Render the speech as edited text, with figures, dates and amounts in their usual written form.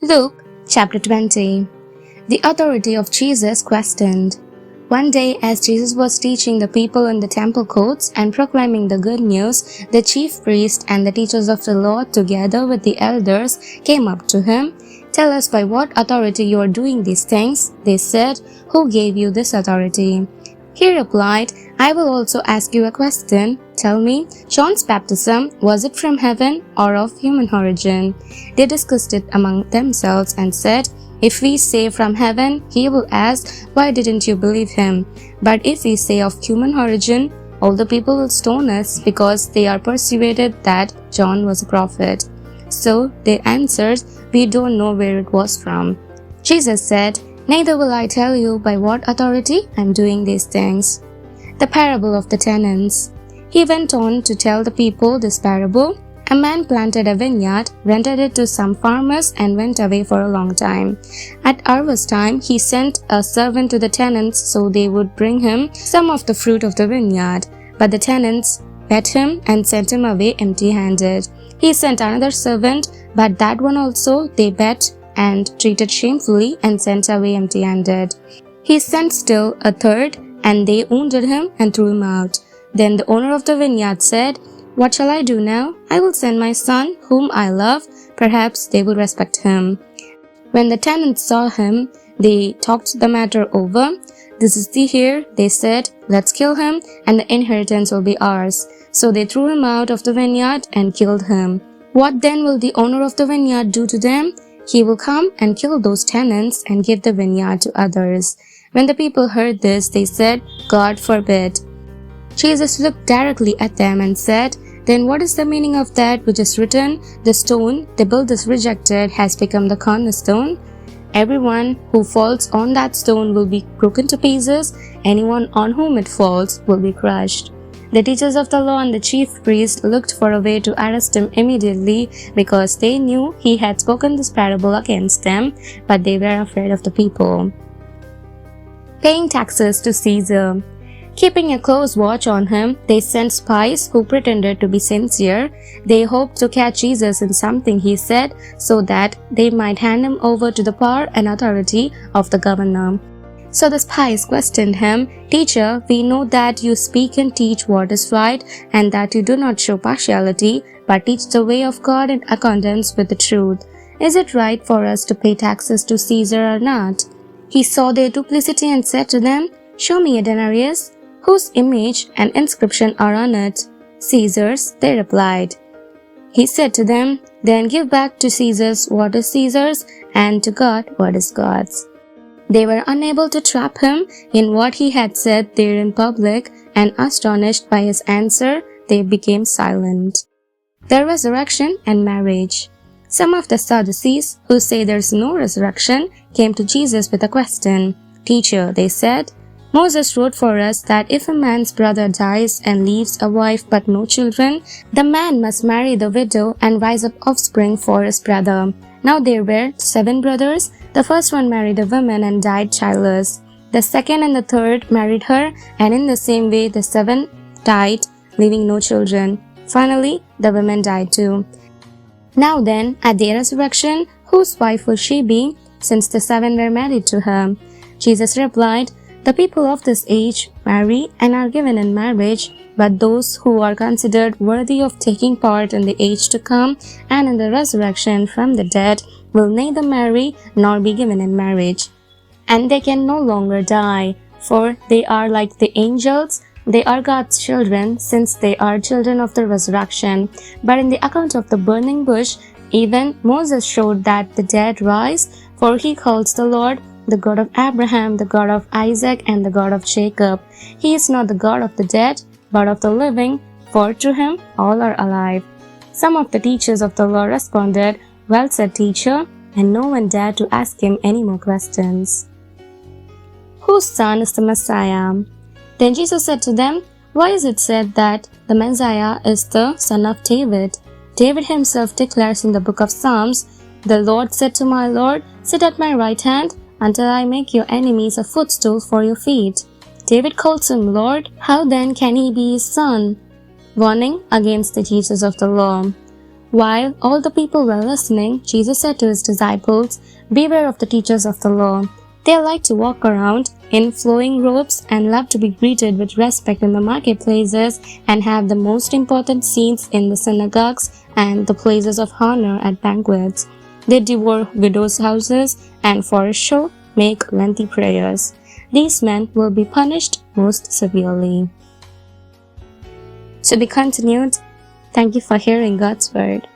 Luke chapter 20. The authority of Jesus questioned. One day, as Jesus was teaching the people in the temple courts and proclaiming the good news, the chief priests and the teachers of the law, together with the elders, came up to him. "Tell us by what authority you are doing these things," they said. "Who gave you this authority?" He replied, "I will also ask you a question. Tell me, John's baptism, was it from heaven or of human origin?" They discussed it among themselves and said, "If we say from heaven, he will ask, 'Why didn't you believe him?' But if we say of human origin, all the people will stone us because they are persuaded that John was a prophet." So they answered, "We don't know where it was from." Jesus said, "Neither will I tell you by what authority I am doing these things." The parable of the tenants. He went on to tell the people this parable. A man planted a vineyard, rented it to some farmers, and went away for a long time. At harvest time, he sent a servant to the tenants so they would bring him some of the fruit of the vineyard. But the tenants beat him and sent him away empty-handed. He sent another servant, but that one also they beat and treated shamefully and sent away empty-handed. He sent still a third, and they wounded him and threw him out. Then the owner of the vineyard said, "What shall I do now? I will send my son, whom I love. Perhaps they will respect him." When the tenants saw him, they talked the matter over. "This is the heir," they said. "Let's kill him, and the inheritance will be ours." So they threw him out of the vineyard and killed him. What then will the owner of the vineyard do to them? He will come and kill those tenants and give the vineyard to others. When the people heard this, they said, "God forbid." Jesus looked directly at them and said, "Then what is the meaning of that which is written? The stone the builders rejected has become the cornerstone. Everyone who falls on that stone will be broken to pieces. Anyone on whom it falls will be crushed." The teachers of the law and the chief priests looked for a way to arrest him immediately because they knew he had spoken this parable against them, but they were afraid of the people. Paying taxes to Caesar. Keeping a close watch on him, they sent spies who pretended to be sincere. They hoped to catch Jesus in something he said so that they might hand him over to the power and authority of the governor. So the spies questioned him, "Teacher, we know that you speak and teach what is right, and that you do not show partiality, but teach the way of God in accordance with the truth. Is it right for us to pay taxes to Caesar or not?" He saw their duplicity and said to them, "Show me a denarius. Whose image and inscription are on it?" "Caesar's," they replied. He said to them, "Then give back to Caesar's what is Caesar's, and to God what is God's." They were unable to trap him in what he had said there in public, and astonished by his answer, they became silent. The resurrection and marriage. Some of the Sadducees, who say there is no resurrection, came to Jesus with a question. "Teacher," they said, "Moses wrote for us that if a man's brother dies and leaves a wife but no children, the man must marry the widow and raise up offspring for his brother. Now there were 7 brothers. The first one married a woman and died childless. The second and the third married her, and in the same way the 7 died, leaving no children. Finally, the woman died too. Now then, at the resurrection, whose wife will she be, since the 7 were married to her?" Jesus replied, "The people of this age marry and are given in marriage, but those who are considered worthy of taking part in the age to come and in the resurrection from the dead will neither marry nor be given in marriage. And they can no longer die, for they are like the angels. They are God's children, since they are children of the resurrection. But in the account of the burning bush, even Moses showed that the dead rise, for he calls the Lord the God of Abraham, the God of Isaac, and the God of Jacob. He is not the God of the dead, but of the living, for through him all are alive." Some of the teachers of the law responded, "Well said, teacher," and no one dared to ask him any more questions. Whose son is the Messiah? Then Jesus said to them, "Why is it said that the Messiah is the son of David? David himself declares in the book of Psalms, 'The Lord said to my Lord, sit at my right hand, until I make your enemies a footstool for your feet.' David calls him Lord. How then can he be his son?" Warning against the teachers of the law. While all the people were listening, Jesus said to his disciples, "Beware of the teachers of the law. They like to walk around in flowing robes and love to be greeted with respect in the marketplaces and have the most important seats in the synagogues and the places of honor at banquets. They devour widows' houses and for a show make lengthy prayers. These men will be punished most severely." To be continued. Thank you for hearing God's word.